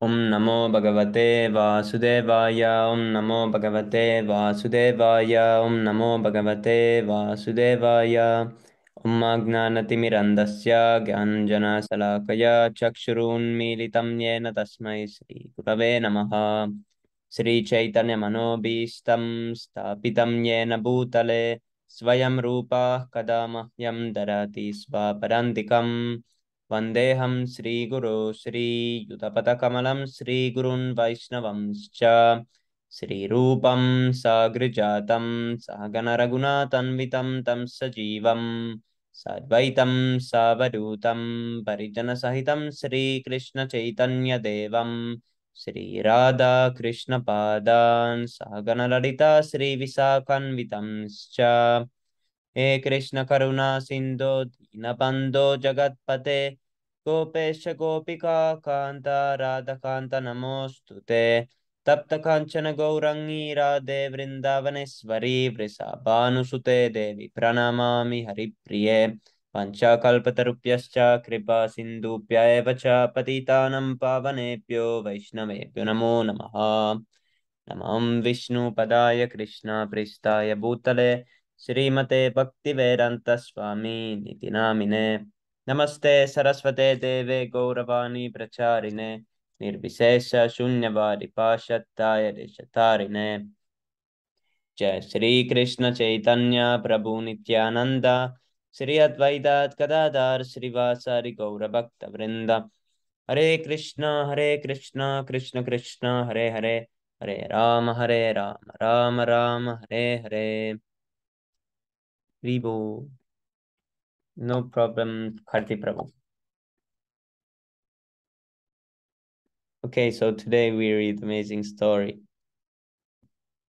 Om Namo Bhagavate Vasudevaya. Om Namo Bhagavate Vasudevaya. Om Namo Bhagavate Vasudevaya. Om Agnanatimirandasya Gyanjana Salakaya Chakshurunmilitam Yena Tasmai Sri Gurave Namaha. Sri Chaitanya Manobhistam Stapitam Yena Bhutale Swayam Rupa Kadamahyam Darati Svaparantikam Vandeham Sri Guru Sri Yutapatakamalам Sri Gurun Vaishnavamscha Sri Rupam Sagrijatam Sahagana Raghunatanvitam Tam Sajivam Sadvaitam Savadutam Parijana Sahitam Sri Krishna Chaitanya Devam Sri Radha Krishna Padan Sahagana Lalita Sri Visakanvitamscha हे कृष्ण करुणा सिंधु दीनबंधो जगतपते गोपेश गोपिका कांत राधा कांत नमोस्तुते तप्त कांचन गौरंगी राधे वृंदावनेश्वरी वृषभानुसुते देवी प्रणमामि हरिप्रिये पंचकल्पतरुभ्यश्च कृपा सिन्धुभ्य एव च पतितानं पावनेभ्यो वैष्णवेभ्यो नमो नमः नमः विष्णुपदाय कृष्णप्रेष्ठाय भूतले श्रीमते भक्तिवेदांत स्वामी निति नामिने नमस्ते सरस्वते देवे गौरवाणी प्रचारिणे निर्विशेष शून्यवादी पाशत्ताय देशतारिणे जय श्री कृष्ण चैतन्य प्रभु नित्यानंद श्री अद्वैत गदाधर श्रीवासादि गौर भक्त वृंद हरे Krishna Krishna Krishna Hare Hare Hare Ram Ram Ram Hare Hare Vivo. No problem, Karthi Prabhu. Okay, so today we read amazing story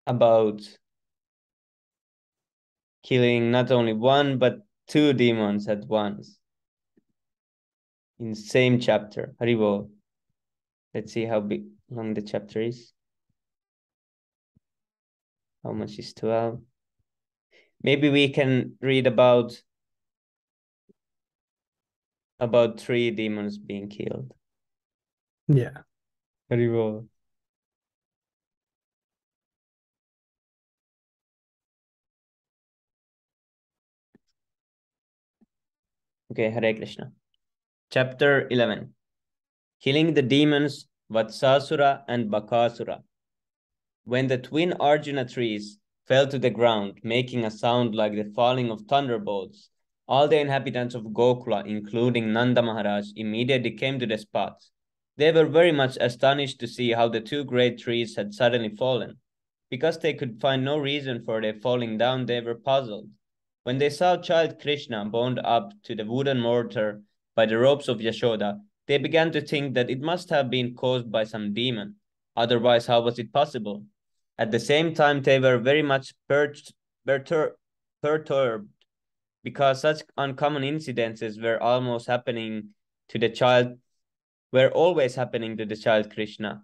about killing not only one but two demons at once in the same chapter. Haribo. Let's see how big long the chapter is. How much is 12? Maybe we can read about three demons being killed. Yeah. Haribo. Okay, Hare Krishna. Chapter 11. Killing the demons Vatsasura and Bakasura. When the twin Arjuna trees fell to the ground, making a sound like the falling of thunderbolts, all the inhabitants of Gokula, including Nanda Maharaj, immediately came to the spot. They were very much astonished to see how the two great trees had suddenly fallen. Because they could find no reason for their falling down, they were puzzled. When they saw child Krishna bound up to the wooden mortar by the ropes of Yashoda, they began to think that it must have been caused by some demon. Otherwise, how was it possible? At the same time, they were very much perturbed because such uncommon incidences were always happening to the child Krishna.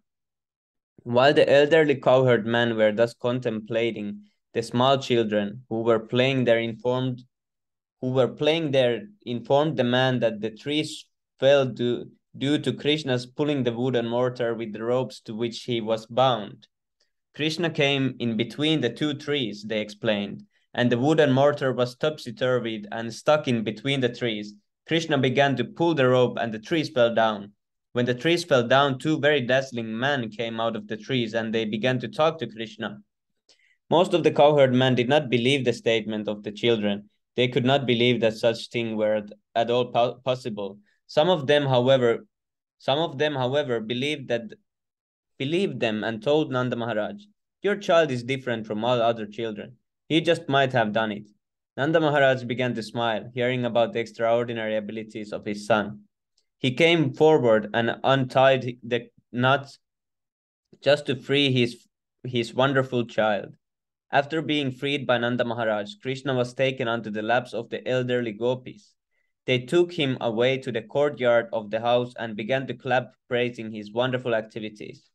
While the elderly cowherd men were thus contemplating the small children who were playing there, informed the man that the trees fell due to Krishna's pulling the wooden mortar with the ropes to which he was bound. Krishna came in between the two trees, they explained, and the wooden mortar was topsy-turvy and stuck in between the trees. Krishna began to pull the rope and the trees fell down. When the trees fell down, two very dazzling men came out of the trees and they began to talk to Krishna. Most of the cowherd men did not believe the statement of the children. They could not believe that such things were at all possible. Some of them, however, believed them and told Nanda Maharaj, "Your child is different from all other children. He just might have done it." Nanda Maharaj began to smile, hearing about the extraordinary abilities of his son. He came forward and untied the knots just to free his wonderful child. After being freed by Nanda Maharaj, Krishna was taken onto the laps of the elderly gopis. They took him away to the courtyard of the house and began to clap, praising his wonderful activities.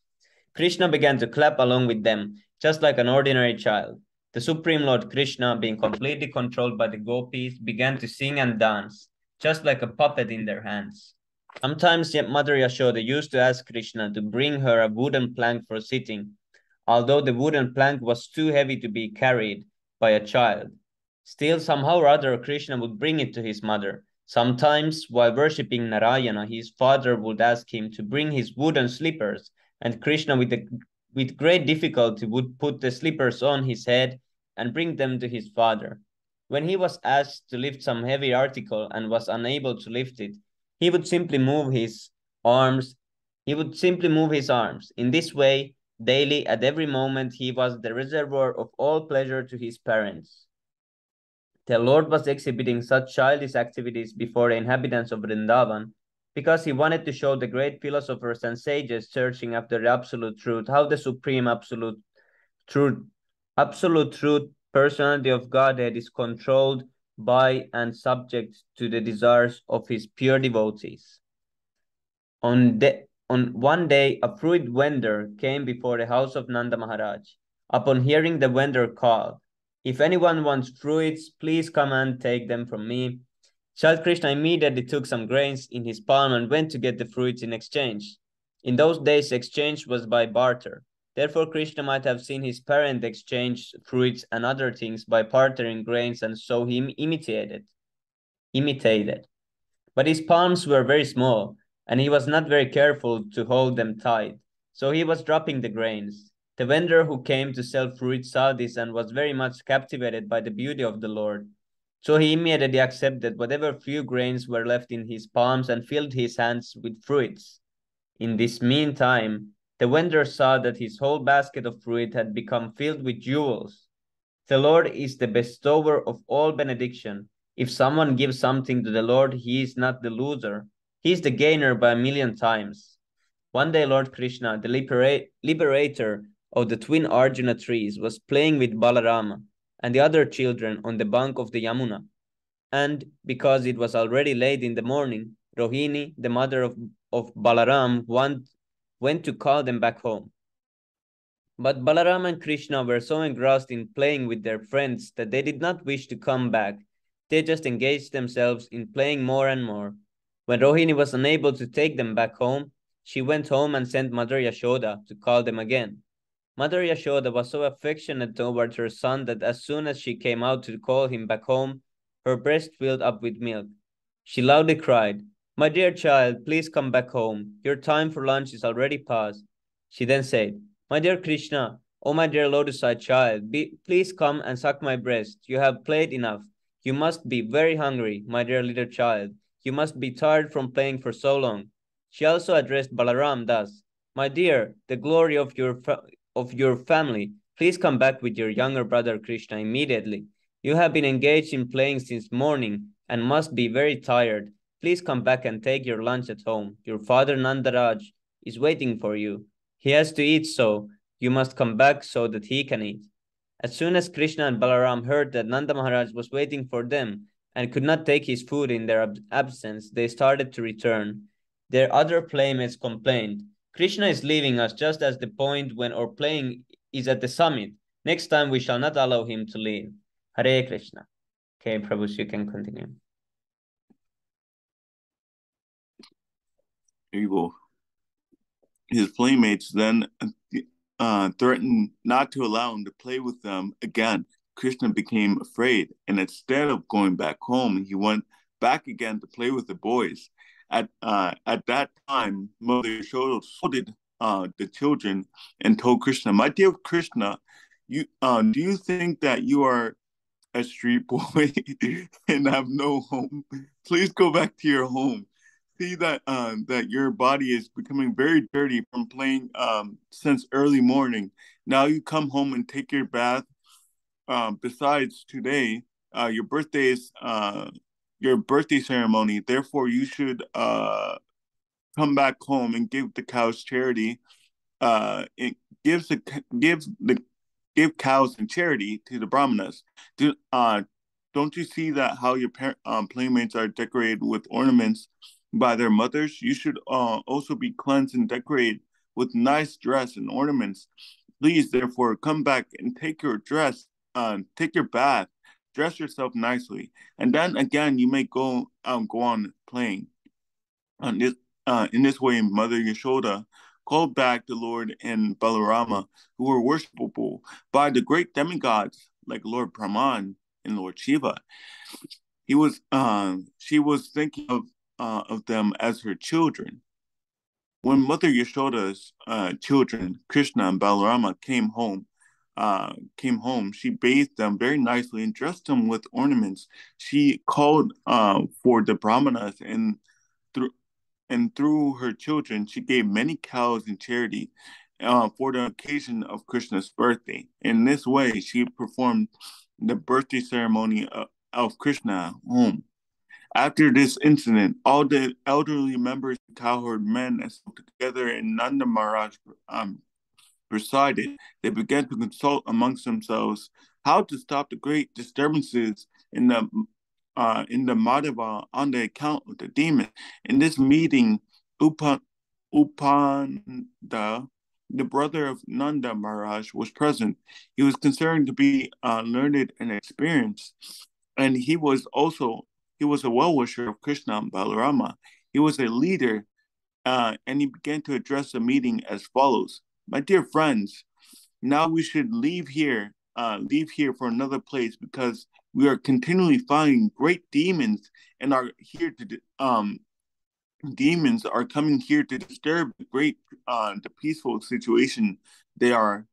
Krishna began to clap along with them, just like an ordinary child. The Supreme Lord Krishna, being completely controlled by the gopis, began to sing and dance, just like a puppet in their hands. Sometimes Mother Yashoda used to ask Krishna to bring her a wooden plank for sitting, although the wooden plank was too heavy to be carried by a child. Still, somehow or other, Krishna would bring it to his mother. Sometimes, while worshipping Narayana, his father would ask him to bring his wooden slippers, and Krishna, with great difficulty, would put the slippers on his head and bring them to his father. When he was asked to lift some heavy article and was unable to lift it, he would simply move his arms. He would simply move his arms. In this way, daily, at every moment, he was the reservoir of all pleasure to his parents. The Lord was exhibiting such childish activities before the inhabitants of Vrindavan because he wanted to show the great philosophers and sages searching after the absolute truth, how the supreme absolute truth, personality of Godhead is controlled by and subject to the desires of his pure devotees. On one day, a fruit vendor came before the house of Nanda Maharaj. Upon hearing the vendor call, "If anyone wants fruits, please come and take them from me." Child Krishna immediately took some grains in his palm and went to get the fruits in exchange. In those days, exchange was by barter. Therefore, Krishna might have seen his parent exchange fruits and other things by bartering grains, and so he imitated. But his palms were very small, and he was not very careful to hold them tight, so he was dropping the grains. The vendor who came to sell fruit saw this and was very much captivated by the beauty of the Lord. So he immediately accepted whatever few grains were left in his palms and filled his hands with fruits. In this meantime, the vendor saw that his whole basket of fruit had become filled with jewels. The Lord is the bestower of all benediction. If someone gives something to the Lord, he is not the loser. He is the gainer by a million times. One day, Lord Krishna, the liberator of the twin Arjuna trees, was playing with Balarama and the other children on the bank of the Yamuna. And because it was already late in the morning, Rohini, the mother of Balaram, went to call them back home. But Balaram and Krishna were so engrossed in playing with their friends that they did not wish to come back. They just engaged themselves in playing more and more. When Rohini was unable to take them back home, she went home and sent Mother Yashoda to call them again. Mother Yashoda was so affectionate towards her son that as soon as she came out to call him back home, her breast filled up with milk. She loudly cried, "My dear child, please come back home. Your time for lunch is already past." She then said, "My dear Krishna, oh my dear lotus-eyed child, please come and suck my breast. You have played enough. You must be very hungry, my dear little child. You must be tired from playing for so long." She also addressed Balaram thus, "My dear, the glory of your family, please come back with your younger brother Krishna immediately. You have been engaged in playing since morning and must be very tired. Please come back and take your lunch at home. Your father Nandaraj is waiting for you. He has to eat, so you must come back so that he can eat." As soon as Krishna and Balaram heard that Nanda Maharaj was waiting for them and could not take his food in their absence, they started to return. Their other playmates complained, "Krishna is leaving us just at the point when our playing is at the summit. Next time we shall not allow him to leave." Hare Krishna. Okay, Prabhu, you can continue. Here you go. His playmates then threatened not to allow him to play with them again. Krishna became afraid, and instead of going back home, he went back again to play with the boys. At that time, Mother Yashoda scolded the children and told Krishna, "My dear Krishna, do you think that you are a street boy and have no home? Please go back to your home. See that your body is becoming very dirty from playing since early morning. Now you come home and take your bath. Besides today, your birthday is your birthday ceremony. Therefore, you should come back home and give the cows charity. It gives the give cows in charity to the brahmanas. Don't you see that how your playmates are decorated with ornaments by their mothers? You should also be cleansed and decorated with nice dress and ornaments. Please, therefore, come back and take your take your bath, dress yourself nicely, and then again you may go on playing. In this way, Mother Yashoda called back the Lord and Balarama, who were worshipable by the great demigods like Lord Brahman and Lord Shiva. She was thinking of them as her children. When Mother Yashoda's children, Krishna and Balarama, came home, she bathed them very nicely and dressed them with ornaments. She called for the brahmanas, and through her children, she gave many cows in charity for the occasion of Krishna's birthday. In this way, she performed the birthday ceremony of Krishna home. After this incident, all the elderly members of the cowherd men assembled together, and Nanda Maharaj presided. They began to consult amongst themselves how to stop the great disturbances in the Madhava on the account of the demon. In this meeting, Upanda, the brother of Nanda Maharaj, was present. He was considered to be learned and experienced, and he was a well-wisher of Krishna and Balarama. He was a leader, and he began to address the meeting as follows: "My dear friends, now we should leave here for another place, because we are continually finding great demons and demons are coming here to disturb the peaceful situation they are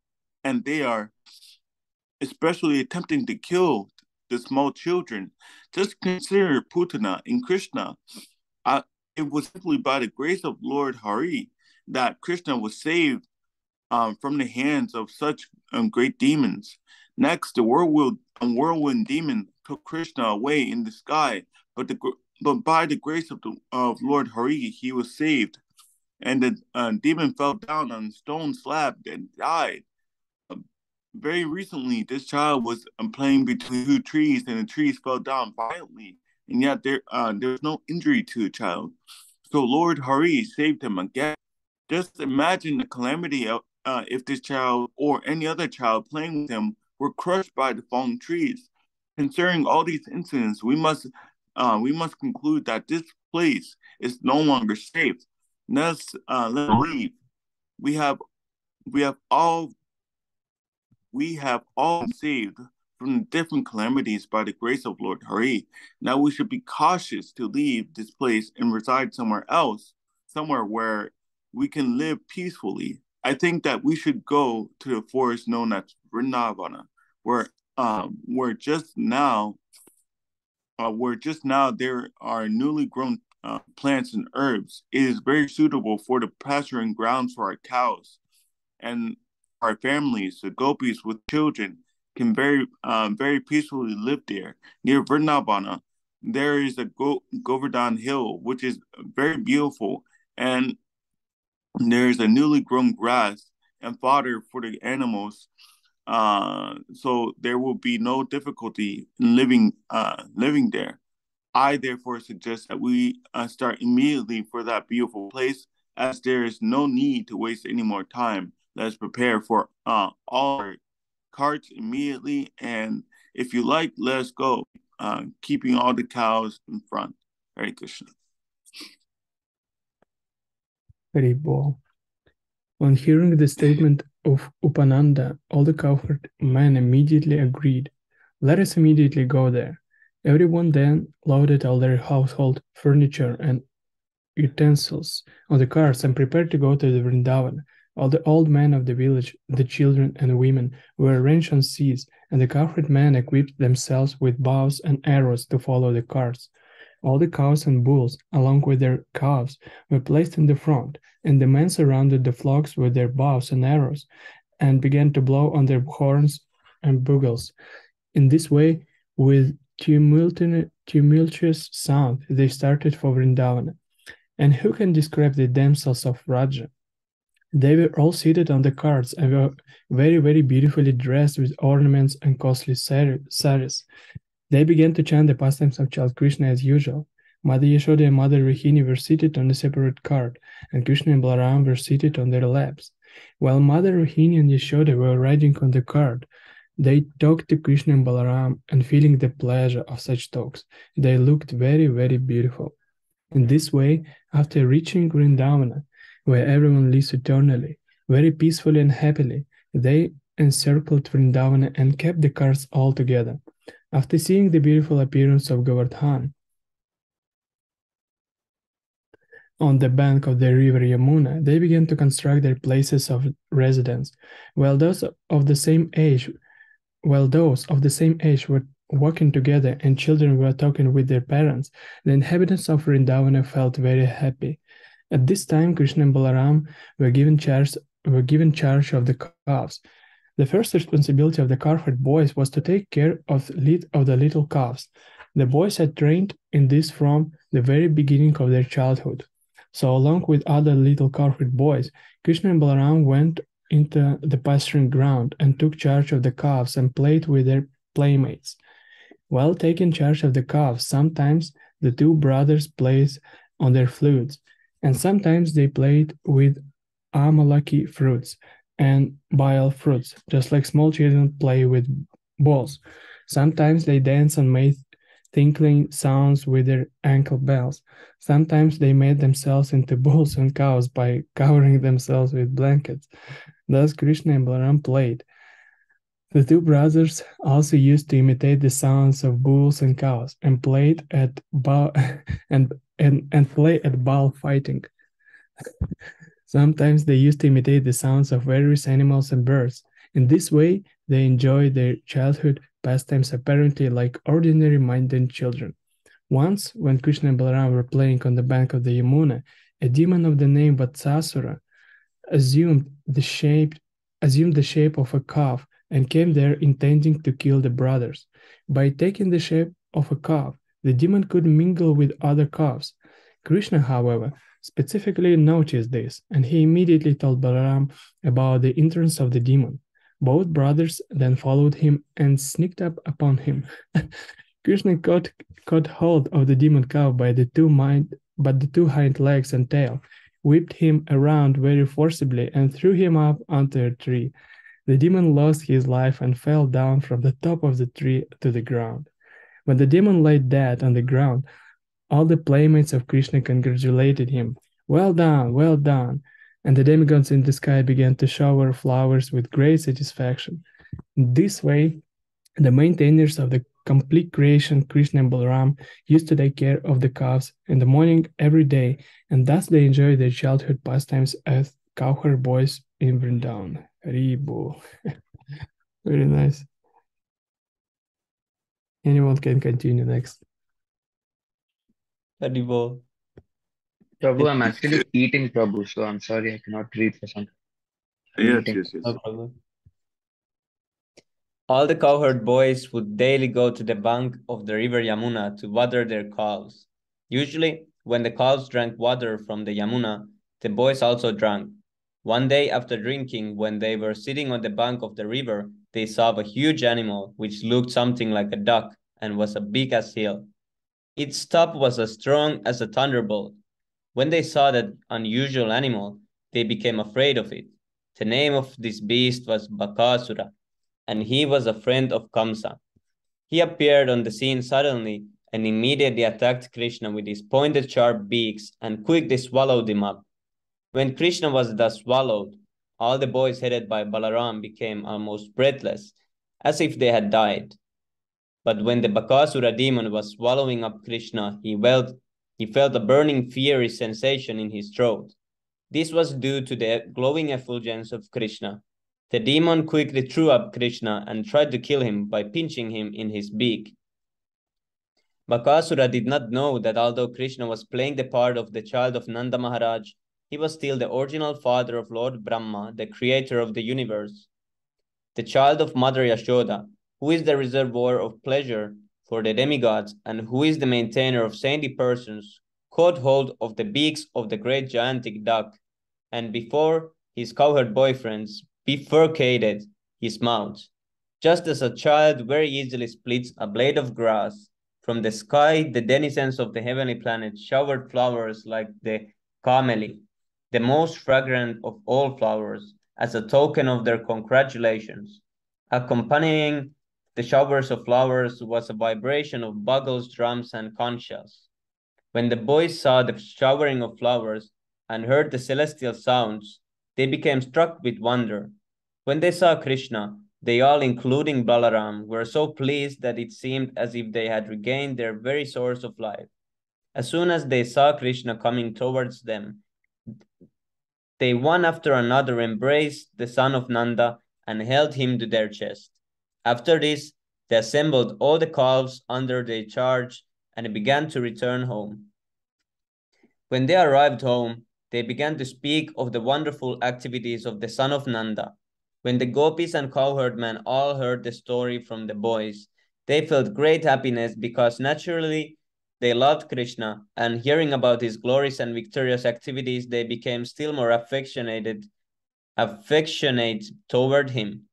especially attempting to kill the small children. Just consider Putana and Krishna. It was simply by the grace of Lord Hari that Krishna was saved from the hands of such great demons. Next, the whirlwind demon took Krishna away in the sky, but by the grace of Lord Hari, he was saved, and the demon fell down on a stone slab and died. Very recently, this child was playing between two trees, and the trees fell down violently, and yet there was no injury to the child. So Lord Hari saved him again. Just imagine the calamity of if this child or any other child playing with him were crushed by the fallen trees. Considering all these incidents, we must conclude that this place is no longer safe. Let's leave. We have all been saved from the different calamities by the grace of Lord Hari. Now we should be cautious to leave this place and reside somewhere else, somewhere where we can live peacefully. I think that we should go to the forest known as Vrindavana, where just now there are newly grown plants and herbs. It is very suitable for the pasturing grounds for our cows, and our families, the gopis with children, can very peacefully live there. Near Vrindavana, there is a Govardhan Hill, which is very beautiful, and there is a newly grown grass and fodder for the animals. So there will be no difficulty in living there. I therefore suggest that we start immediately for that beautiful place, as there is no need to waste any more time. Let us prepare for all our carts immediately, and if you like, let us go, keeping all the cows in front. Hare Krishna. Very well. On hearing the statement of Upananda, all the cowherd men immediately agreed. Let us immediately go there. Everyone then loaded all their household furniture and utensils on the cars and prepared to go to the Vrindavan. All the old men of the village, the children and women, were arranged on seats, and the cowherd men equipped themselves with bows and arrows to follow the cars. All the cows and bulls, along with their calves, were placed in the front, and the men surrounded the flocks with their bows and arrows, and began to blow on their horns and bugles. In this way, with tumultuous sound, they started for Vrindavan. And who can describe the damsels of Raja? They were all seated on the carts and were very, very beautifully dressed with ornaments and costly saris. They began to chant the pastimes of child Krishna as usual. Mother Yashoda and Mother Rohini were seated on a separate cart, and Krishna and Balaram were seated on their laps. While Mother Rohini and Yashoda were riding on the cart, they talked to Krishna and Balaram, and feeling the pleasure of such talks, they looked very, very beautiful. In this way, after reaching Vrindavana, where everyone lives eternally, very peacefully and happily, they encircled Vrindavana and kept the cars all together. After seeing the beautiful appearance of Govardhan on the bank of the river Yamuna, they began to construct their places of residence, while those of the same age were walking together and children were talking with their parents, the inhabitants of Vrindavana felt very happy. At this time, Krishna and Balaram were given charge of the calves. The first responsibility of the cowherd boys was to take care of the little calves. The boys had trained in this from the very beginning of their childhood. So, along with other little cowherd boys, Krishna and Balaram went into the pasturing ground and took charge of the calves and played with their playmates. While taking charge of the calves, sometimes the two brothers played on their flutes, and sometimes they played with amalaki fruits and bile fruits, just like small children play with balls. Sometimes they danced and made tinkling sounds with their ankle bells. Sometimes they made themselves into bulls and cows by covering themselves with blankets. Thus Krishna and Balaram played. The two brothers also used to imitate the sounds of bulls and cows and played at ball and play at ball fighting. Sometimes they used to imitate the sounds of various animals and birds. In this way, they enjoyed their childhood pastimes apparently like ordinary minded children. Once, when Krishna and Balaram were playing on the bank of the Yamuna, a demon of the name Vatsasura assumed the shape of a calf and came there intending to kill the brothers. By taking the shape of a calf, the demon could mingle with other calves. Krishna, however, specifically noticed this, and he immediately told Balaram about the entrance of the demon. Both brothers then followed him and sneaked up upon him. Krishna caught hold of the demon cow by the two hind legs and tail, whipped him around very forcibly, and threw him up onto a tree. The demon lost his life and fell down from the top of the tree to the ground. When the demon lay dead on the ground, all the playmates of Krishna congratulated him. Well done, well done. And the demigods in the sky began to shower flowers with great satisfaction. In this way, the maintainers of the complete creation, Krishna and Balaram, used to take care of the calves in the morning every day, and thus they enjoyed their childhood pastimes as cowherd boys in Vrindavan. Haribo. Very nice. Anyone can continue next. Haribo. Prabhu, I'm actually eating, Prabhu, so I'm sorry I cannot read for some. Yes, yes, yes. No problem. All the cowherd boys would daily go to the bank of the river Yamuna to water their cows. Usually, when the cows drank water from the Yamuna, the boys also drank. One day after drinking, when they were sitting on the bank of the river, they saw a huge animal which looked something like a duck and was as big as hill. Its top was as strong as a thunderbolt. When they saw that unusual animal, they became afraid of it. The name of this beast was Bakasura, and he was a friend of Kamsa. He appeared on the scene suddenly and immediately attacked Krishna with his pointed sharp beaks and quickly swallowed him up. When Krishna was thus swallowed, all the boys headed by Balaram became almost breathless, as if they had died. But when the Bakasura demon was swallowing up Krishna, he felt a burning fiery sensation in his throat. This was due to the glowing effulgence of Krishna. The demon quickly threw up Krishna and tried to kill him by pinching him in his beak. Bakasura did not know that although Krishna was playing the part of the child of Nanda Maharaj, he was still the original father of Lord Brahma, the creator of the universe. The child of Mother Yashoda, who is the reservoir of pleasure for the demigods and who is the maintainer of saintly persons, caught hold of the beaks of the great gigantic duck, and before his cowherd boyfriends bifurcated his mouth. Just as a child very easily splits a blade of grass, from the sky the denizens of the heavenly planet showered flowers like the camellia, the most fragrant of all flowers, as a token of their congratulations. Accompanying the showers of flowers was a vibration of bugles, drums, and conchas. When the boys saw the showering of flowers and heard the celestial sounds, they became struck with wonder. When they saw Krishna, they all, including Balaram, were so pleased that it seemed as if they had regained their very source of life. As soon as they saw Krishna coming towards them, they one after another embraced the son of Nanda and held him to their chest. After this, they assembled all the calves under their charge and began to return home. When they arrived home, they began to speak of the wonderful activities of the son of Nanda. When the gopis and cowherdmen all heard the story from the boys, they felt great happiness because naturally they loved Krishna, and hearing about his glorious and victorious activities, they became still more affectionate toward him.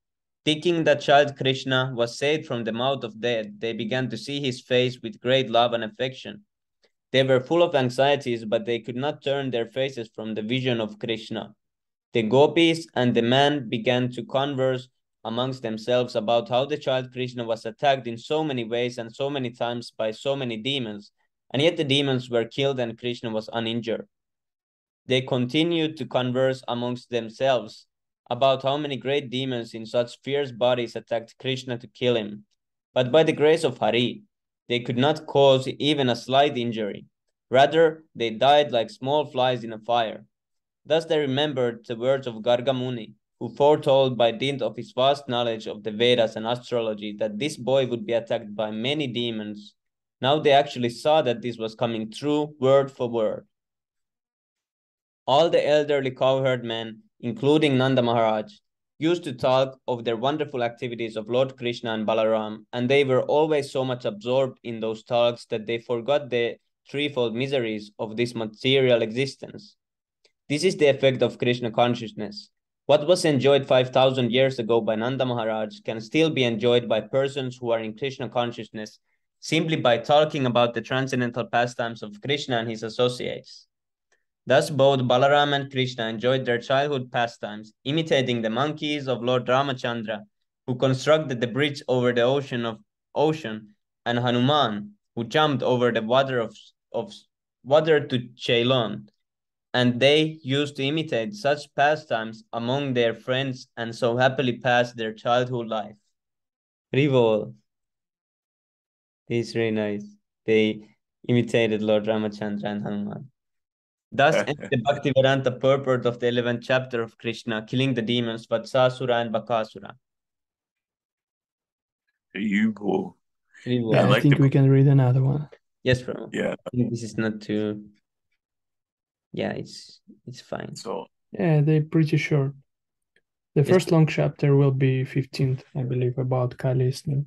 Thinking that child Krishna was saved from the mouth of death, they began to see his face with great love and affection. They were full of anxieties, but they could not turn their faces from the vision of Krishna. The gopis and the man began to converse amongst themselves about how the child Krishna was attacked in so many ways and so many times by so many demons, and yet the demons were killed and Krishna was uninjured. They continued to converse amongst themselves about how many great demons in such fierce bodies attacked Krishna to kill him. But by the grace of Hari, they could not cause even a slight injury. Rather, they died like small flies in a fire. Thus they remembered the words of Garga Muni, who foretold by dint of his vast knowledge of the Vedas and astrology that this boy would be attacked by many demons. Now they actually saw that this was coming true word for word. All the elderly cowherd men, including Nanda Maharaj, used to talk of their wonderful activities of Lord Krishna and Balaram, and they were always so much absorbed in those talks that they forgot the threefold miseries of this material existence. This is the effect of Krishna consciousness. What was enjoyed 5,000 years ago by Nanda Maharaj can still be enjoyed by persons who are in Krishna consciousness simply by talking about the transcendental pastimes of Krishna and his associates. Thus, both Balaram and Krishna enjoyed their childhood pastimes, imitating the monkeys of Lord Ramachandra, who constructed the bridge over the ocean, and Hanuman, who jumped over the of water to Ceylon. And they used to imitate such pastimes among their friends and so happily passed their childhood life. Rivol. This is really nice. They imitated Lord Ramachandra and Hanuman. Thus ends the Bhaktivedanta purport of the 11th chapter of Krishna, killing the demons Vatsasura and Bakasura. You go. Yeah, I think we can read another one. Yes, Prabhu. Yeah. This is not too. Yeah, it's fine. So. Yeah, they're pretty short. The first long chapter will be 15th, I believe, about Krsna.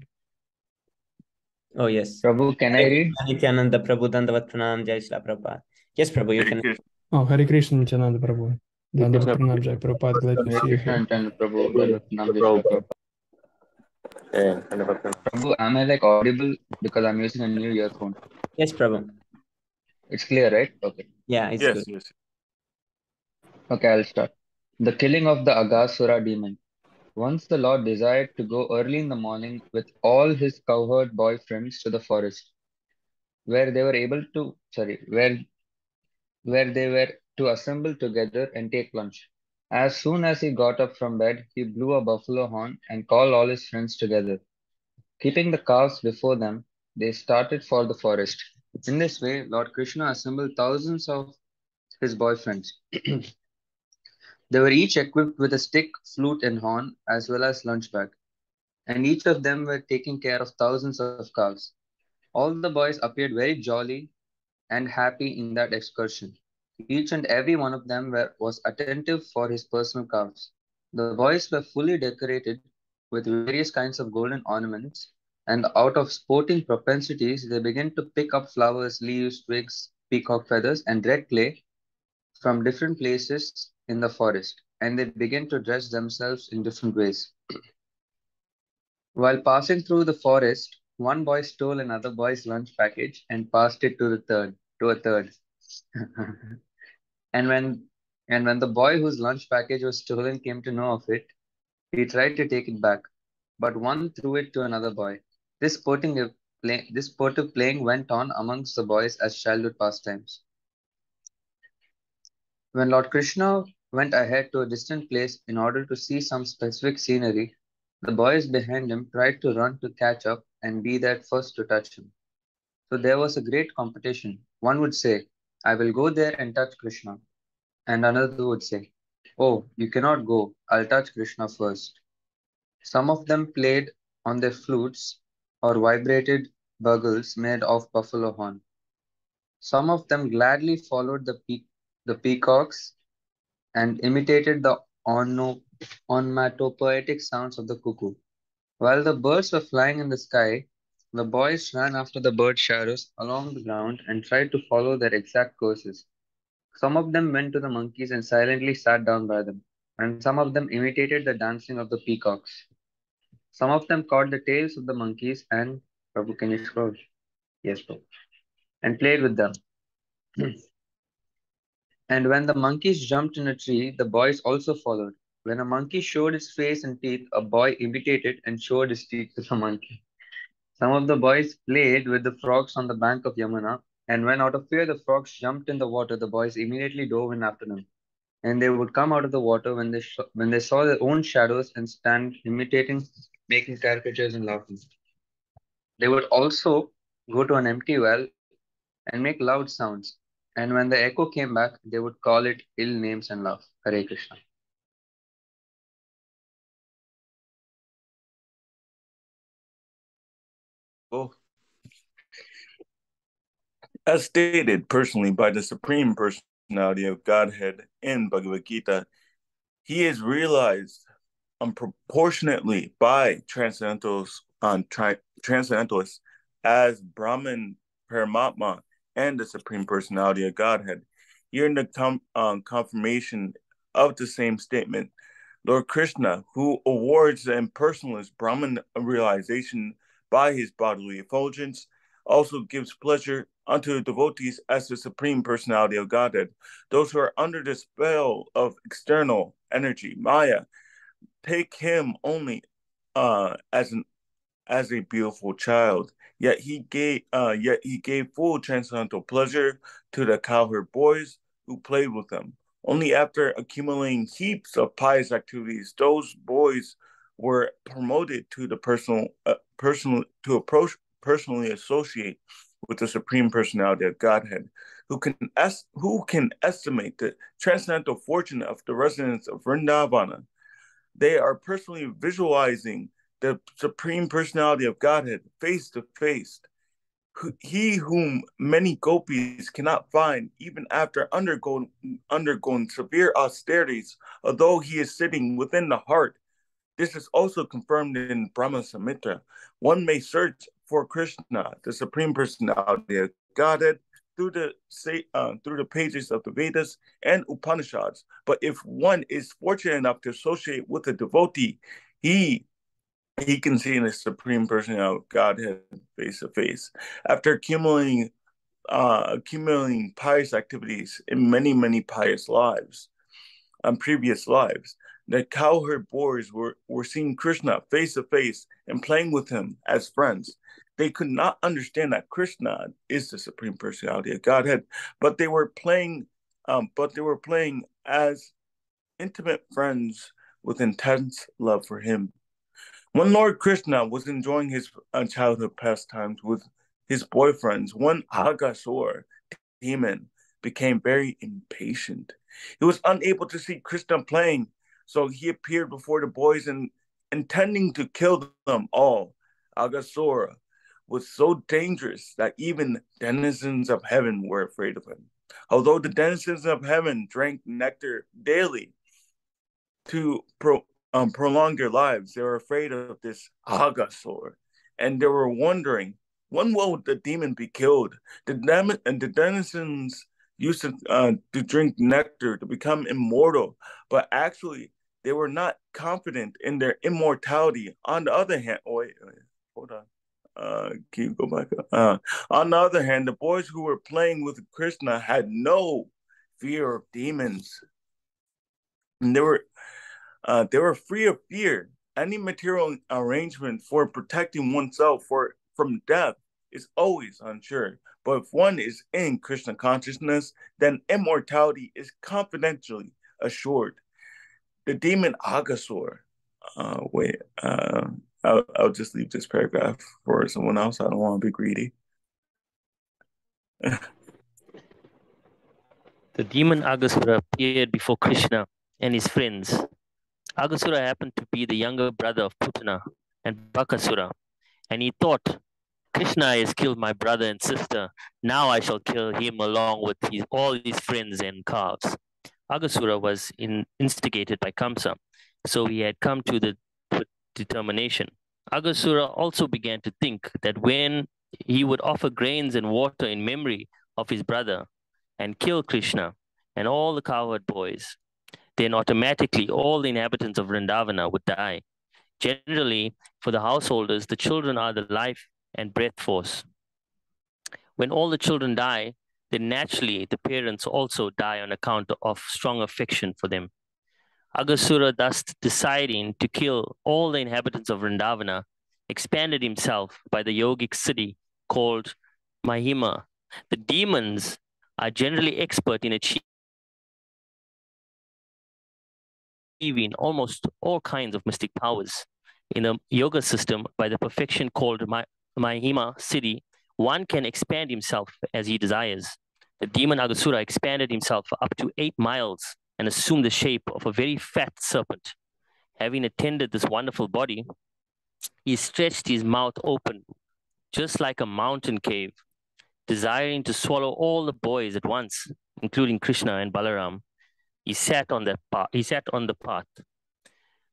Oh, yes. Prabhu, can I read? Nityananda Prabhu Dandavat Pranam Jai Shri Prabhupada. Yes, Prabhu, you can. Oh, Hare Krishna, Nityananda Prabhu. Dandavat Pranam Jai Prabhupada, glad to see you here. Prabhu, Dandavat Pranam Jai Shri Prabhupada. Prabhu, am I like audible because I'm using a new earphone? Yes, Prabhu. It's clear, right? Okay. Yeah, it's good. Yes. Okay, I'll start. The killing of the Aghasura demon. Once the Lord desired to go early in the morning with all his cowherd boy friends to the forest, where they were able to, where they were to assemble together and take lunch. As soon as he got up from bed, he blew a buffalo horn and called all his friends together. Keeping the calves before them, they started for the forest. In this way, Lord Krishna assembled thousands of his boyfriends. They were each equipped with a stick, flute, and horn, as well as lunch bag, and each of them were taking care of thousands of calves. All the boys appeared very jolly and happy in that excursion. Each and every one of them was attentive for his personal calves. The boys were fully decorated with various kinds of golden ornaments, and out of sporting propensities, they began to pick up flowers, leaves, twigs, peacock feathers, and red clay from different places in the forest, and they began to dress themselves in different ways. While passing through the forest, one boy stole another boy's lunch package and passed it to a third. And when the boy whose lunch package was stolen came to know of it, he tried to take it back, but one threw it to another boy. This sporting This sportive playing went on amongst the boys as childhood pastimes. When Lord Krishna went ahead to a distant place in order to see some specific scenery, the boys behind him tried to run to catch up and be there first to touch him. So there was a great competition. One would say, I will go there and touch Krishna. And another would say, oh, you cannot go, I'll touch Krishna first. Some of them played on their flutes or vibrated bugles made of buffalo horn. Some of them gladly followed the peacocks and imitated the onomatopoetic sounds of the cuckoo. While the birds were flying in the sky, the boys ran after the bird shadows along the ground and tried to follow their exact courses. Some of them went to the monkeys and silently sat down by them, and some of them imitated the dancing of the peacocks. Some of them caught the tails of the monkeys and Prabhu, can you scroll? Yes, Prabhu. And played with them. And when the monkeys jumped in a tree, the boys also followed. When a monkey showed his face and teeth, a boy imitated and showed his teeth to the monkey. Some of the boys played with the frogs on the bank of Yamuna, and when out of fear the frogs jumped in the water, the boys immediately dove in after them. And they would come out of the water when when they saw their own shadows and stand imitating, making caricatures and laughing. They would also go to an empty well and make loud sounds. And when the echo came back, they would call it ill names and laugh. Hare Krishna. Well, as stated personally by the Supreme Personality of Godhead in Bhagavad Gita, he is realized proportionately by transcendentalists as Brahman, Paramatma, and the Supreme Personality of Godhead. Here in the confirmation of the same statement, Lord Krishna, who awards the impersonalist Brahman realization by his bodily effulgence, also gives pleasure unto the devotees as the Supreme Personality of Godhead. Those who are under the spell of external energy, Maya, take him only as a beautiful child. Yet he gave full transcendental pleasure to the cowherd boys who played with him. Only after accumulating heaps of pious activities, those boys were promoted to the personally associate with the Supreme Personality of Godhead, who can estimate the transcendental fortune of the residents of Vrindavana. They are personally visualizing the Supreme Personality of Godhead face to face. He whom many gopis cannot find, even after undergoing severe austerities, although he is sitting within the heart. This is also confirmed in Brahma Samhita. One may search for Krishna, the Supreme Personality of Godhead, through the pages of the Vedas and Upanishads. But if one is fortunate enough to associate with a devotee, he he can see the Supreme Personality of Godhead face to face. After accumulating pious activities in many pious lives, previous lives, the cowherd boys were seeing Krishna face to face and playing with him as friends. They could not understand that Krishna is the Supreme Personality of Godhead, but they were playing as intimate friends with intense love for him. When Lord Krishna was enjoying his childhood pastimes with his boyfriends, one Agasur demon became very impatient. He was unable to see Krishna playing, so he appeared before the boys and intending to kill them all. Agasura was so dangerous that even denizens of heaven were afraid of him. Although the denizens of heaven drank nectar daily to prolong their lives, they were afraid of this Agasur, and they were wondering when will the demon be killed. The denizens used to drink nectar to become immortal, but actually they were not confident in their immortality. On the other hand, hold on. Can you go back up? On the other hand, the boys who were playing with Krishna had no fear of demons. And they were free of fear. Any material arrangement for protecting oneself from death is always unsure. But if one is in Krishna consciousness, then immortality is confidentially assured. The demon Agasur. Wait, I'll just leave this paragraph for someone else. I don't want to be greedy. The demon Agasura appeared before Krishna and his friends. Agasura happened to be the younger brother of Putana and Bakasura, and he thought, Krishna has killed my brother and sister. Now I shall kill him along with all his friends and calves. Agasura was instigated by Kamsa, so he had come to the determination. Agasura also began to think that when he would offer grains and water in memory of his brother and kill Krishna and all the cowherd boys, then automatically all the inhabitants of Vrindavana would die. Generally, for the householders, the children are the life and breath force. When all the children die, then naturally the parents also die on account of strong affection for them. Agasura, thus deciding to kill all the inhabitants of Vrindavana, expanded himself by the yogic city called Mahima. The demons are generally expert in achieving almost all kinds of mystic powers. In the yoga system, by the perfection called Mahima city, one can expand himself as he desires. The demon Agasura expanded himself up to 8 miles and assumed the shape of a very fat serpent. Having attended this wonderful body, he stretched his mouth open, just like a mountain cave, desiring to swallow all the boys at once, including Krishna and Balaram. He sat on the path.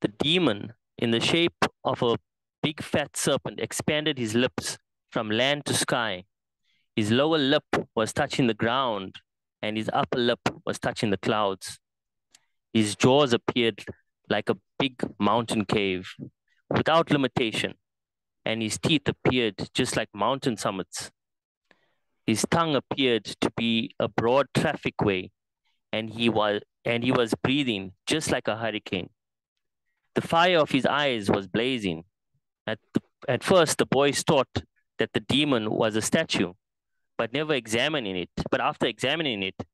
The demon, in the shape of a big fat serpent, expanded his lips from land to sky. His lower lip was touching the ground, and his upper lip was touching the clouds. His jaws appeared like a big mountain cave, without limitation, and his teeth appeared just like mountain summits. His tongue appeared to be a broad traffic way, and he was breathing just like a hurricane. The fire of his eyes was blazing. At first, the boys thought that the demon was a statue, but after examining it,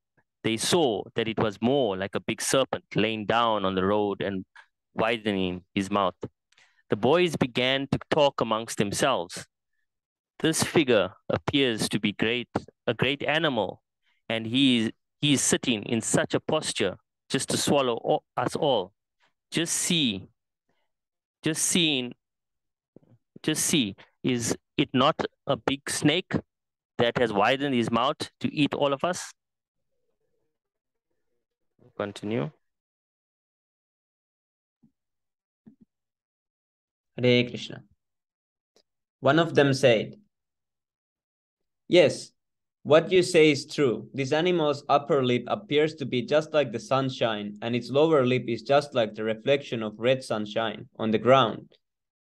they saw that it was more like a big serpent laying down on the road and widening his mouth. The boys began to talk amongst themselves. This figure appears to be a great animal, and he is sitting in such a posture just to swallow us all. Just see, is it not a big snake that has widened his mouth to eat all of us? Continue. Hare Krishna. One of them said, yes, what you say is true. This animal's upper lip appears to be just like the sunshine, and its lower lip is just like the reflection of red sunshine on the ground.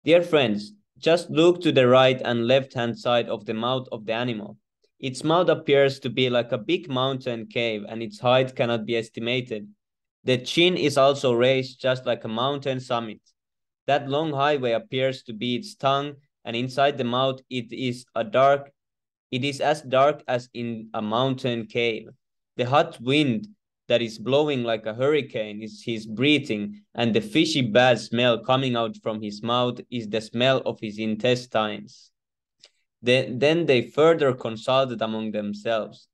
Dear friends, just look to the right and left-hand side of the mouth of the animal. Its mouth appears to be like a big mountain cave, and its height cannot be estimated. The chin is also raised just like a mountain summit. That long highway appears to be its tongue, and inside the mouth it is as dark as in a mountain cave. The hot wind that is blowing like a hurricane is his breathing, and the fishy bad smell coming out from his mouth is the smell of his intestines. Then they further consulted among themselves.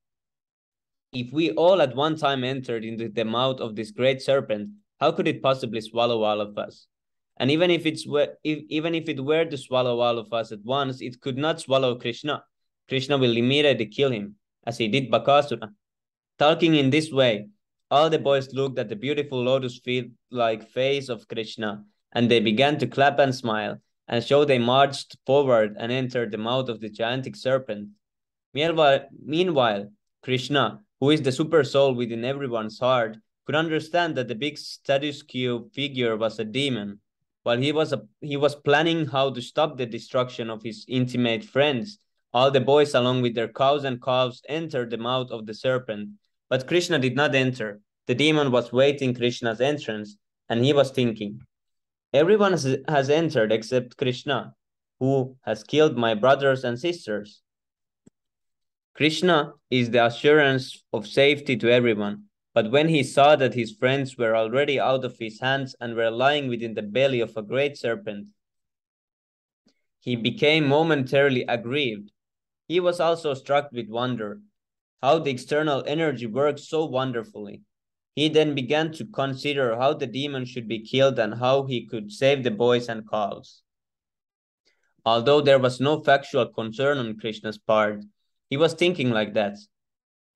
If we all at one time entered into the mouth of this great serpent, how could it possibly swallow all of us? And even if it were to swallow all of us at once, it could not swallow Krishna. Krishna will immediately kill him, as he did Bakasura. Talking in this way, all the boys looked at the beautiful lotus-like face of Krishna, and they began to clap and smile, and so they marched forward and entered the mouth of the gigantic serpent. Meanwhile, Krishna, who is the super soul within everyone's heart, could understand that the big status quo figure was a demon. While he was planning how to stop the destruction of his intimate friends, all the boys along with their cows and calves entered the mouth of the serpent. But Krishna did not enter. The demon was waiting Krishna's entrance, and he was thinking, everyone has entered except Krishna, who has killed my brothers and sisters. Krishna is the assurance of safety to everyone, but when he saw that his friends were already out of his hands and were lying within the belly of a great serpent, he became momentarily aggrieved. He was also struck with wonder, how the external energy works so wonderfully. He then began to consider how the demon should be killed and how he could save the boys and calves. Although there was no factual concern on Krishna's part, he was thinking like that.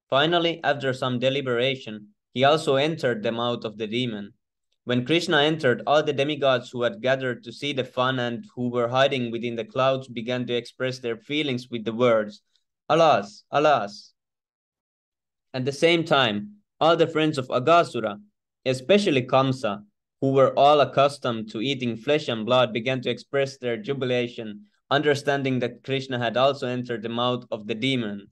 Finally, after some deliberation, he also entered the mouth of the demon. When Krishna entered, all the demigods who had gathered to see the fun and who were hiding within the clouds began to express their feelings with the words, "Alas, alas." At the same time, all the friends of Aghasura, especially Kamsa, who were all accustomed to eating flesh and blood, began to express their jubilation, understanding that Krishna had also entered the mouth of the demon.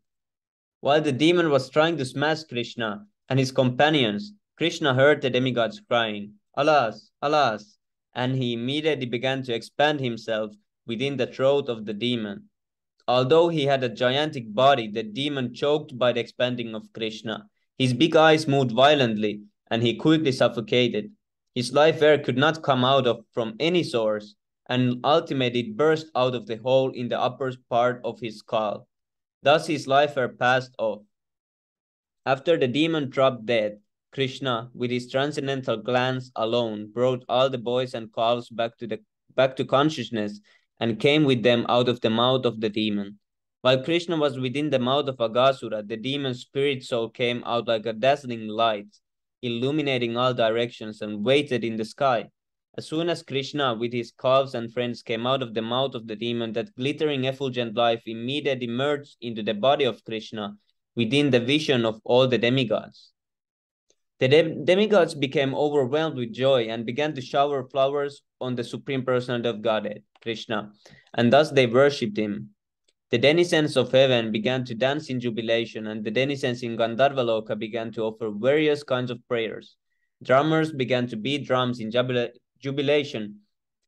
While the demon was trying to smash Krishna and his companions, Krishna heard the demigods crying, "Alas, alas," and he immediately began to expand himself within the throat of the demon. Although he had a gigantic body, the demon choked by the expanding of Krishna. His big eyes moved violently, and he quickly suffocated. His life air could not come out from any source, and ultimately it burst out of the hole in the upper part of his skull. Thus his life air passed off. After the demon dropped dead, Krishna, with his transcendental glance alone, brought all the boys and calves back to consciousness and came with them out of the mouth of the demon. While Krishna was within the mouth of Aghasura, the demon's spirit soul came out like a dazzling light, illuminating all directions and waited in the sky. As soon as Krishna, with his calves and friends, came out of the mouth of the demon, that glittering effulgent life immediately merged into the body of Krishna within the vision of all the demigods. The demigods became overwhelmed with joy and began to shower flowers on the Supreme Personality of Godhead, Krishna, and thus they worshipped him. The denizens of heaven began to dance in jubilation, and the denizens in Gandharvaloka began to offer various kinds of prayers. Drummers began to beat drums in jubilation.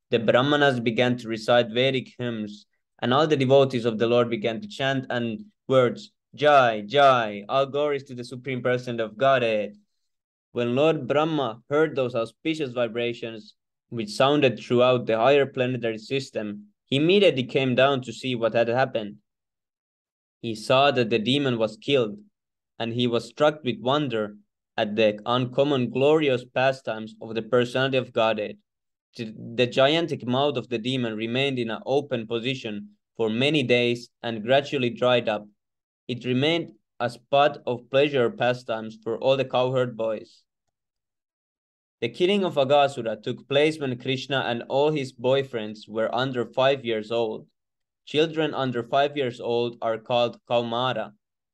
The Brahmanas began to recite Vedic hymns, and all the devotees of the Lord began to chant and words, "Jai, Jai, all glories to the Supreme Person of Godhead." When Lord Brahma heard those auspicious vibrations, which sounded throughout the higher planetary system, he immediately came down to see what had happened. He saw that the demon was killed, and he was struck with wonder at the uncommon glorious pastimes of the personality of Godhead. The gigantic mouth of the demon remained in an open position for many days and gradually dried up. It remained a spot of pleasure pastimes for all the cowherd boys. The killing of Aghasura took place when Krishna and all his boyfriends were under 5 years old. Children under 5 years old are called Kaumara.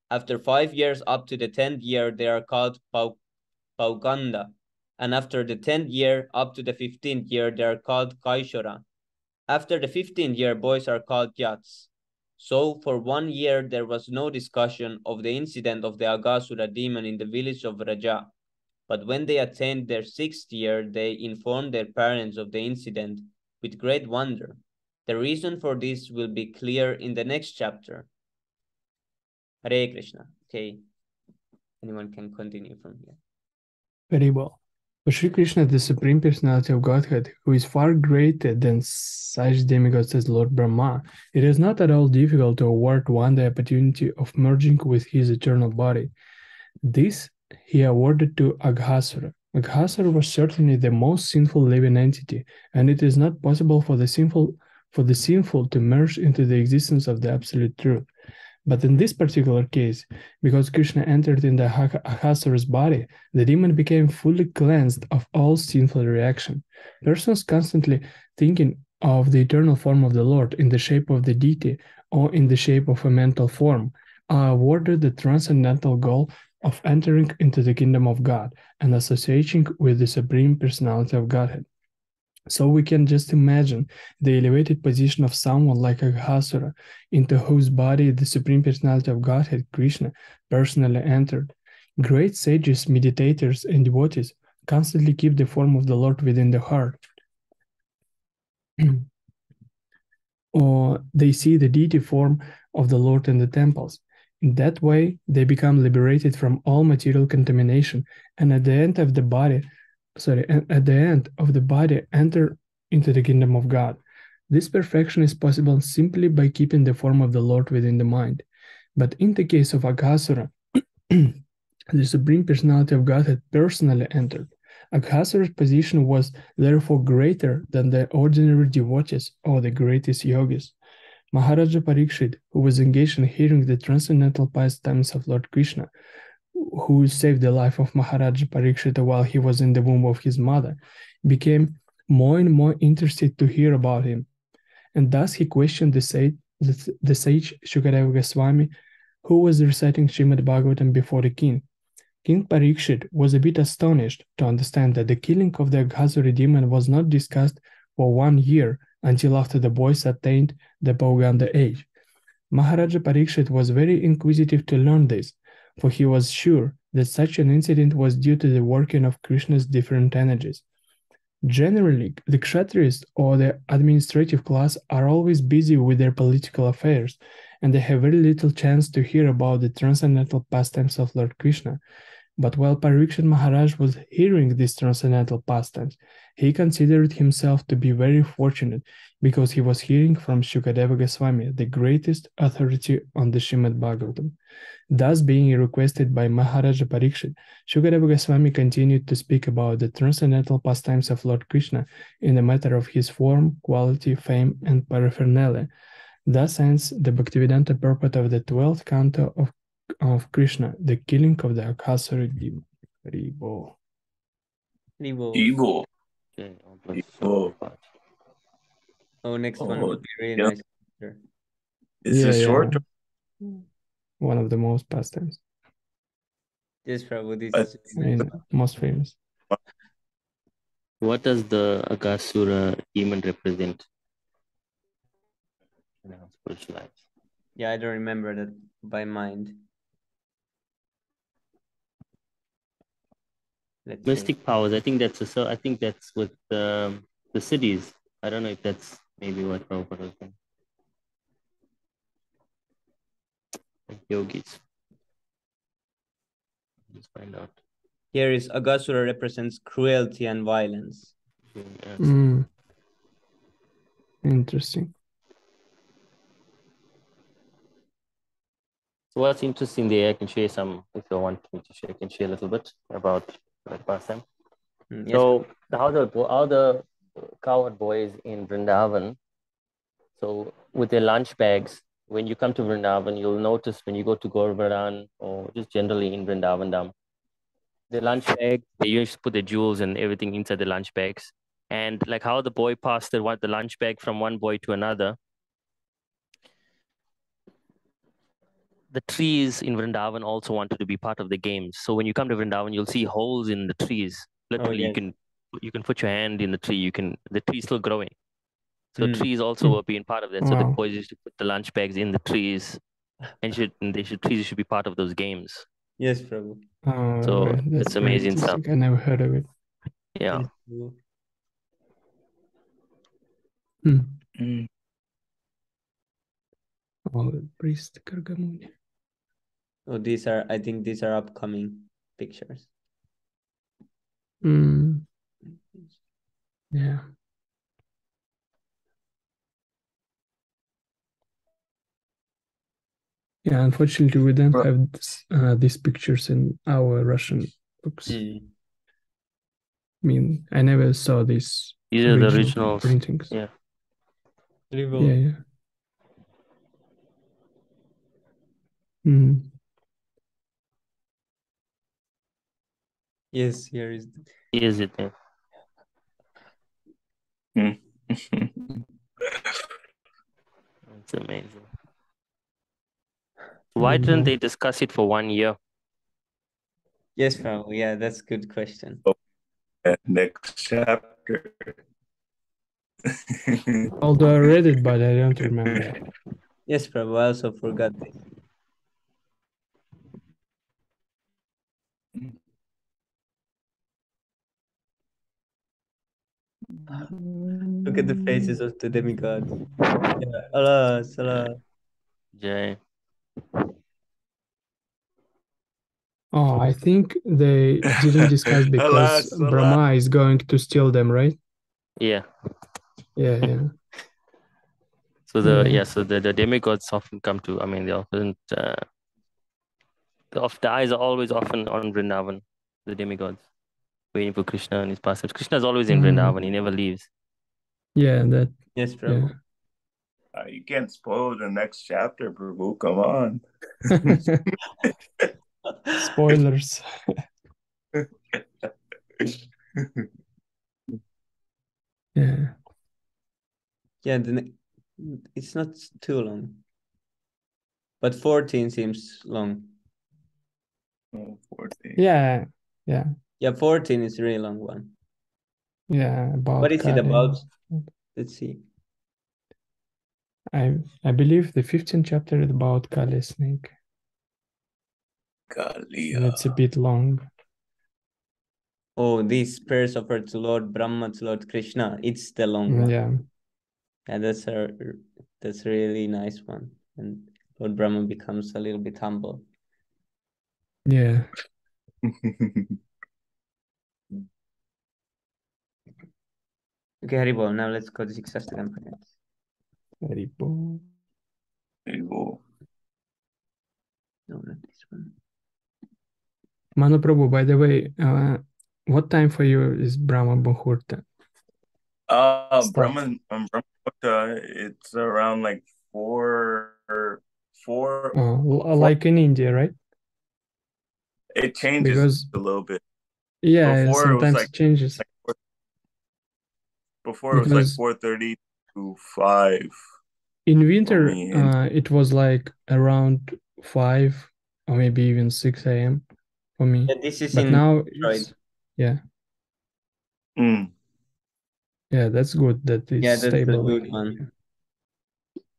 After 5 years up to the 10th year, they are called Pauganda. And after the 10th year up to the 15th year, they are called Kaishora. After the 15th year, boys are called Yats. So for 1 year, there was no discussion of the incident of the Aghasura demon in the village of Raja. But when they attained their 6th year, they informed their parents of the incident with great wonder. The reason for this will be clear in the next chapter. Hare Krishna. Okay, anyone can continue from here. Very well. For Sri Krishna, the Supreme Personality of Godhead, who is far greater than such demigods as Lord Brahma, it is not at all difficult to award one the opportunity of merging with his eternal body. This he awarded to Aghasura. Aghasura was certainly the most sinful living entity, and it is not possible for the sinful to merge into the existence of the absolute truth. But in this particular case, because Krishna entered in the Aghasura's body, the demon became fully cleansed of all sinful reaction. Persons constantly thinking of the eternal form of the Lord in the shape of the deity or in the shape of a mental form are awarded the transcendental goal of entering into the kingdom of God and associating with the Supreme Personality of Godhead. So we can just imagine the elevated position of someone like Aghasura, into whose body the Supreme Personality of Godhead, Krishna, personally entered. Great sages, meditators, and devotees constantly keep the form of the Lord within the heart. Or they see the deity form of the Lord in the temples. In that way, they become liberated from all material contamination, and at the end of the body, enter into the kingdom of God. This perfection is possible simply by keeping the form of the Lord within the mind. But in the case of Aghasura, the Supreme Personality of God had personally entered. Aghasura's position was therefore greater than the ordinary devotees or the greatest yogis. Maharaja Parikshit, who was engaged in hearing the transcendental pastimes of Lord Krishna, who saved the life of Maharaja Parikshit while he was in the womb of his mother, became more and more interested to hear about him. And thus he questioned the sage Shukadeva Goswami, who was reciting Srimad Bhagavatam before the king. King Parikshit was a bit astonished to understand that the killing of the Aghasuri demon was not discussed for 1 year until after the boys attained the Pauganda age. Maharaja Parikshit was very inquisitive to learn this, for he was sure that such an incident was due to the working of Krishna's different energies. Generally, the Kshatriyas or the administrative class are always busy with their political affairs, and they have very little chance to hear about the transcendental pastimes of Lord Krishna. But while Parikshit Maharaj was hearing these transcendental pastimes, he considered himself to be very fortunate because he was hearing from Shukadeva Goswami, the greatest authority on the Srimad Bhagavatam. Thus, being requested by Maharaja Parikshit, Shukadeva Goswami continued to speak about the transcendental pastimes of Lord Krishna in the matter of his form, quality, fame, and paraphernalia. Thus ends the Bhaktivedanta purport of the 12th canto of Krishna, the killing of the Aghasuri demon. Haribo. Evil. Okay, Evil. Oh, next one Oh, would be really yeah. nice. picture. Is this short? One of the most pastimes. Yes, Prabhu, this I is I mean, most famous. What does the Aghasura demon represent in our spiritual life? Yeah, I don't remember that by mind. Let's Mystic see. powers. I think that's with the cities. I don't know if that's maybe what Prabhupada was saying. Like yogis. Let's find out. Here is Aghasura represents cruelty and violence. Yeah. Interesting. So what's interesting there, I can share some, if you want me to share, I can share a little bit about that pastime. Yes, So how the cowherd boys in Vrindavan, so with their lunch bags, when you come to Vrindavan, you'll notice when you go to Govardhan or just generally in Vrindavan Dham, the lunch bag, they used to put the jewels and everything inside the lunch bags. And like how the boy passed the lunch bag from one boy to another, the trees in Vrindavan also wanted to be part of the games. So when you come to Vrindavan, you'll see holes in the trees. Literally, yes. you can put your hand in the tree. The tree's still growing. So trees also were being part of that. So the Wow. boys used to put the lunch bags in the trees, and trees should be part of those games. Yes, Prabhu. So Right. That's it's amazing very stuff. interesting. I never heard of it. Yeah. Yes, Prabhu. All the priest Kargamuni. Oh, I think these are upcoming pictures. Yeah. Yeah, unfortunately, we don't have these pictures in our Russian books. I mean, I never saw these. These are the originals. Printings. Yeah. Yeah. Yes, here is. Is it? Yeah. It's amazing. Why didn't they discuss it for 1 year? Yes, Prabhu. Yeah, that's a good question. Next chapter. Although I read it, but I don't remember. Yes, Prabhu. I also forgot this. Look at the faces of the demigods. Yeah. Allah, Salah. Jai. Oh, I think they didn't discuss because Alas. Brahma is going to steal them, right? Yeah. Yeah. So the Yeah. so the demigods often come to. I mean, they often the eyes are always often on Vrindavan. The demigods waiting for Krishna and his pastimes. Krishna is always in Vrindavan. He never leaves. Yeah, that. Yes, Prabhu. You can't spoil the next chapter, Prabhu. Come on. Spoilers. Yeah. Yeah, it's not too long. But 14 seems long. Oh, 14. Yeah. Yeah, 14 is a really long one. Yeah, about What is it Kali. about? Let's see. I believe the 15th chapter is about Kali snake. Kali. And it's a bit long. Oh, these prayers offered to Lord Brahma, to Lord Krishna. It's the long one. Yeah. Yeah, that's a really nice one. And Lord Brahma becomes a little bit humble. Yeah. Okay, Haribol, now let's go to Shikshastakam prayers. Haribol. Haribol. No, not this one. Manu Prabhu, by the way, what time for you is Brahma Muhurta? Brahma Muhurta, it's around like 4. Like in India, right? It changes because a little bit. Yeah, before sometimes it was like, changes. Before it was like 4:30 to 5. In winter, it was like around 5 or maybe even 6 a.m. for me. Yeah, this is but in now Detroit. Yeah, that's good that it's stable. That's a good one.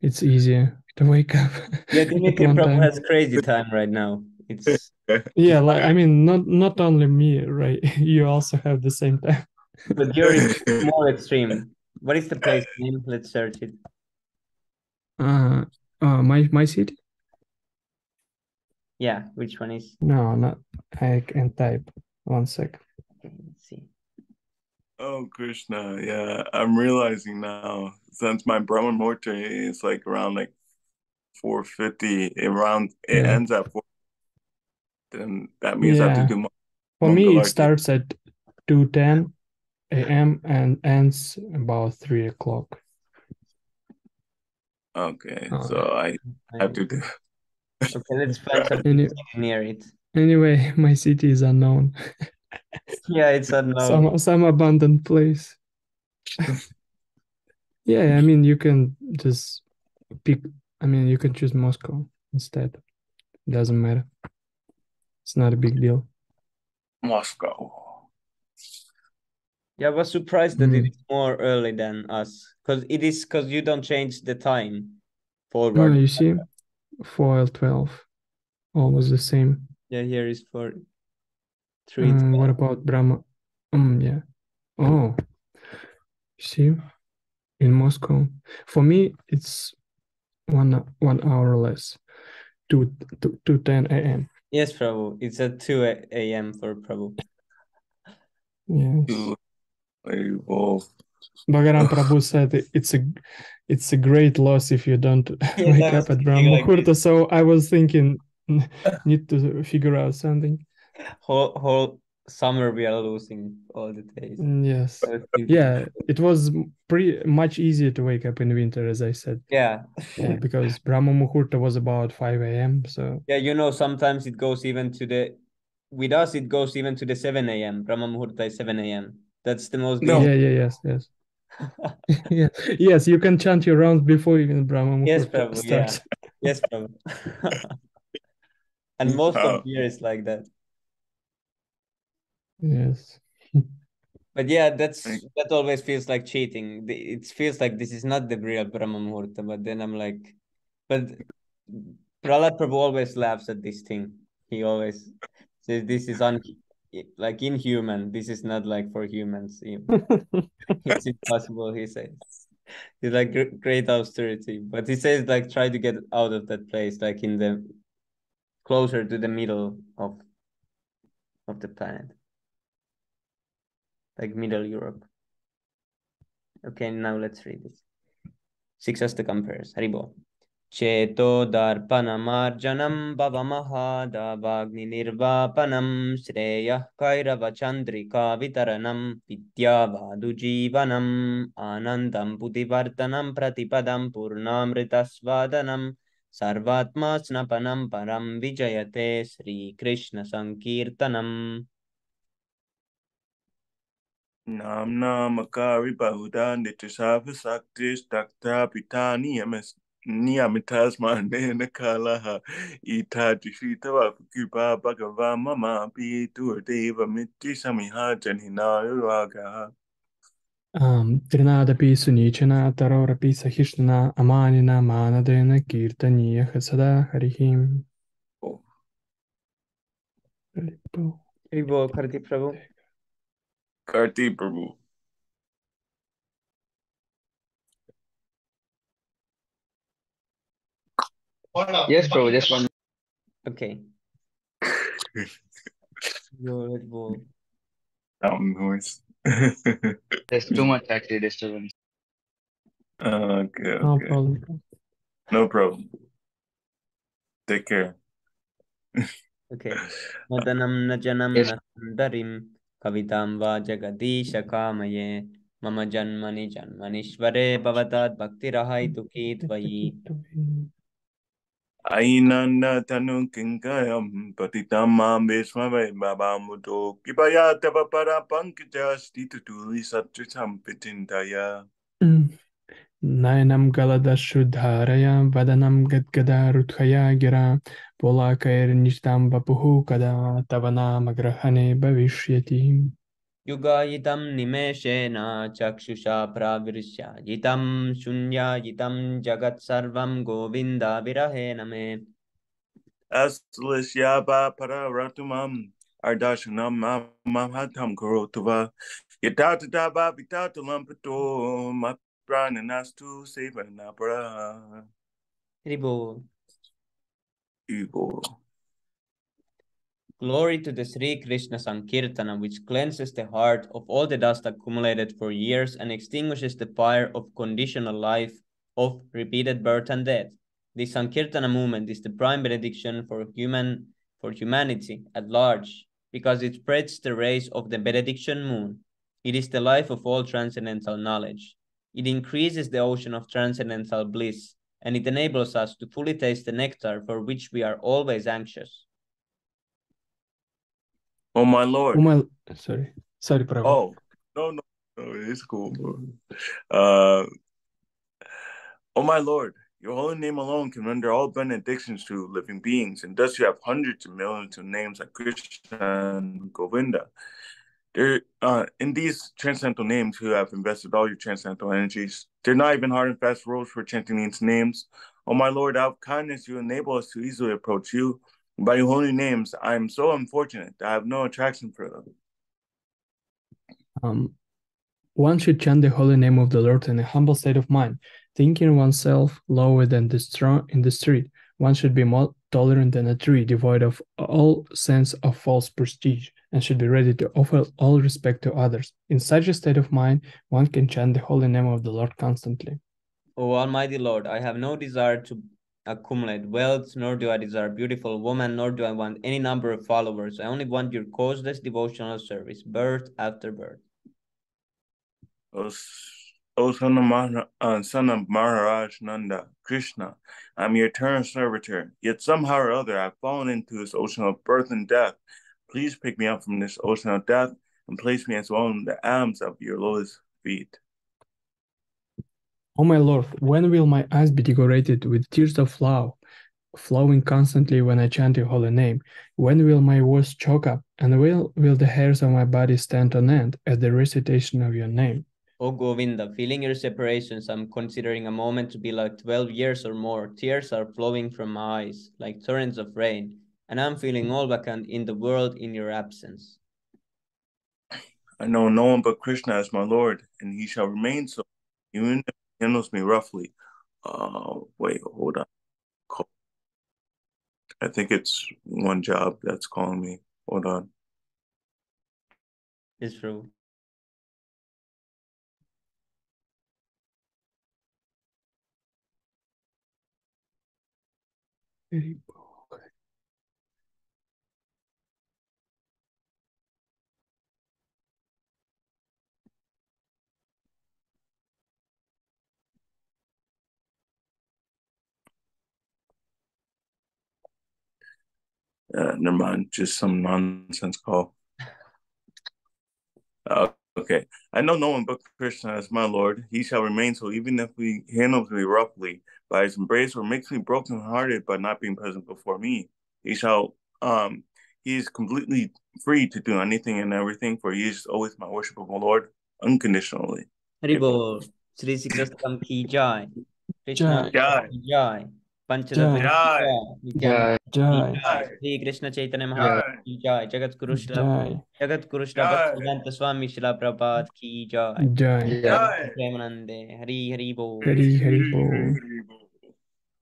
It's easier to wake up. Yeah, Dimitri Prabhu has crazy time right now. It's yeah, like I mean, not only me, right? You also have the same time. But yours is more extreme. What is the place name? Let's search it. My city? Yeah, which one is? No, not. I can type. 1 sec. Okay, let's see. Oh, Krishna, yeah, I'm realizing now, since my Brahma Muhurta is like around like 4:50, it ends at 4. Then that means I have to do my For me, it starts at 2:10 a.m. and ends about 3 o'clock. Okay, so I have to do. Okay, let's find something near it. Anyway, my city is unknown. Yeah, it's unknown. Some abandoned place. Yeah, I mean, you can just pick. I mean, you can choose Moscow instead. It doesn't matter. It's not a big deal. Moscow. Yeah, I was surprised that it is more early than us, because you don't change the time forward. No, you see, 4:12, almost the same. Yeah, here is for 3. What about Brahma? Yeah. Oh, see, in Moscow, for me, it's 1 hour less. 2:10 a.m. Yes, Prabhu. It's at 2 a.m. for Prabhu. Yes. Bhagaran Prabhu said it's a great loss if you don't wake up at Brahma Muhurta. So I was thinking, need to figure out something. Whole summer we are losing all the days. Yes. Yeah, it was pretty much easier to wake up in winter, as I said. Yeah. Yeah, because Brahma Muhurta was about 5 a.m. So yeah, sometimes it goes even to with us it goes even to the 7 a.m. Brahma Muhurta is 7 a.m. That's the most Yeah, yes. Yeah. Yes, you can chant your rounds before even Brahma Muhurta starts. Yeah. Yes, Prabhu. And most of the year is like that. Yes. But yeah, that always feels like cheating. It feels like this is not the real Brahma Muhurta, but then I'm like, but Prahlad Prabhu always laughs at this thing. He always says this is like inhuman. This is not like for humans. It's impossible, he says. He's like great austerity, but he says like try to get out of that place, like in the closer to the middle of of the planet, like Middle Europe. Okay, now let's read it. Sixastakam prayers. Haribo. Cheto darpanamarjanam bhavamahadavagni nirvapanam shreyah kairava chandrika vitaranam vidyavadu jivanam anandam buddhivartanam pratipadam purnamritasvadanam sarvatma snapanam param vijayate Sri Krishna Sankirtanam. Namna Makari Bahuda Nitisava Saktis Dakta Pitani Niyamitas Mane Nakalaha Ita Dishita Kipa Bhagava Mama Pitur Deva Miti Samiha Janhina Тринадапи Суничана, Тарорапи Сахишна, Аманина, Манадена, Киртания, Хасада, Харихим. Haribo, Karti Prabhu. Karti Prabhu. Yes, Prabhu, just one. Okay. Yo, Haribo. Sound noise. There's too much actually disturbance. Okay. No problem. No problem. Take care. Okay. Madanam na janam Yes. na sundarim kavitam va jagadisha kamaye mama janmani janmanishvare bhavatad bhakti rahai tuki tvayi. Ainana tanu kinkayam patitamam vesmave babamudo kipaya tava para pankija stitutuli satritam pitintaya. Nayanam Galadashudharaya, Vadanam Gadgada Ruthaya Gira, Polakair Nishtam Vapuhu Kada, Tavanam Agrahane Bhavishyati. Yugayitam nimeshena chakshusha pravirshya yitam shunya yitam jagat sarvam govinda virahena me. Aslishyaba para ratumam ardashanam mamahatam karotuva yatataba vitatulam pato maprananastu sevanapara. Haribo. Evil. Glory to the Sri Krishna Sankirtana, which cleanses the heart of all the dust accumulated for years and extinguishes the fire of conditional life of repeated birth and death. The Sankirtana movement is the prime benediction for humanity at large, because it spreads the rays of the benediction moon. It is the life of all transcendental knowledge. It increases the ocean of transcendental bliss, and it enables us to fully taste the nectar for which we are always anxious. Oh my Lord. Sorry, Prabhu. Oh, no, it's cool, bro. Oh my Lord, your holy name alone can render all benedictions to living beings, and thus you have hundreds of millions of names like Krishna and Govinda. There, in these transcendental names, you have invested all your transcendental energies. They're not even hard and fast rules for chanting these names. Oh my Lord, out of kindness, you enable us to easily approach you. By your holy names, I am so unfortunate that I have no attraction for them. One should chant the holy name of the Lord in a humble state of mind, thinking oneself lower than the strong in the street. One should be more tolerant than a tree, devoid of all sense of false prestige, and should be ready to offer all respect to others. In such a state of mind, one can chant the holy name of the Lord constantly. O Almighty Lord, I have no desire to accumulate wealth, nor do I desire beautiful woman, nor do I want any number of followers. I only want your causeless devotional service, birth after birth. O son of Maharaj Nanda, Krishna, I'm your eternal servitor. Yet somehow or other I've fallen into this ocean of birth and death. Please pick me up from this ocean of death and place me as one of the atoms of your lotus feet. O my Lord, when will my eyes be decorated with tears of love, flowing constantly when I chant your holy name? When will my words choke up, and will the hairs of my body stand on end at the recitation of your name? O Govinda, feeling your separations, I'm considering a moment to be like 12 years or more. Tears are flowing from my eyes like torrents of rain, and I'm feeling all vacant in the world in your absence. I know no one but Krishna as my Lord, and he shall remain so, even if he handles me roughly. Wait, hold on. I think it's one job that's calling me. Hold on. It's true. Very bold. Never mind, just some nonsense call. Okay. I know no one but Krishna as my Lord. He shall remain so even if he handles me roughly by his embrace or makes me brokenhearted by not being present before me. He shall he is completely free to do anything and everything, for he is always my worshipable Lord unconditionally. Haribo, Sri Sri Krishna ki jai. Krishna Jai. ki jai. Pancharatra ki Jai. jai. Nityananda Jai. ki Jai. jai. Sri Krishna Chaitanya Jai. Mahaprabhu ki jai. Jagat Guru Shila Jai. Jagat Guru Shila Jai. Bhaktivedanta Swami Shila Prabhupada ki jai. Jai. Jai. Premanande. Hari Hari Bol. Hari Hari Bol.